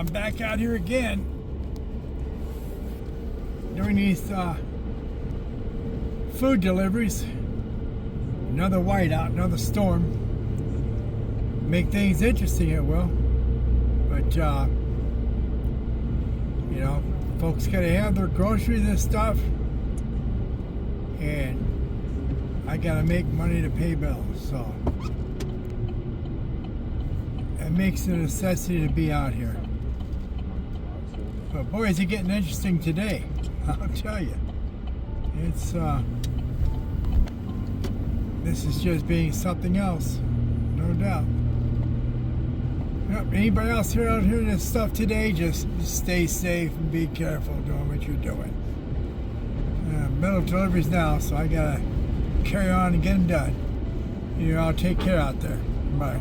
I'm back out here again doing these food deliveries. Another whiteout, another storm. Make things interesting, it will. But you know, folks gotta have their groceries and stuff, and I gotta make money to pay bills, so it makes it a necessity to be out here. But boy, is it getting interesting today. I'll tell you. It's this is just being something else, no doubt. Yep, anybody else here out here in this stuff today, just stay safe and be careful doing what you're doing. Metal deliveries now, so I gotta carry on and get them done. You know, I'll take care out there. Bye.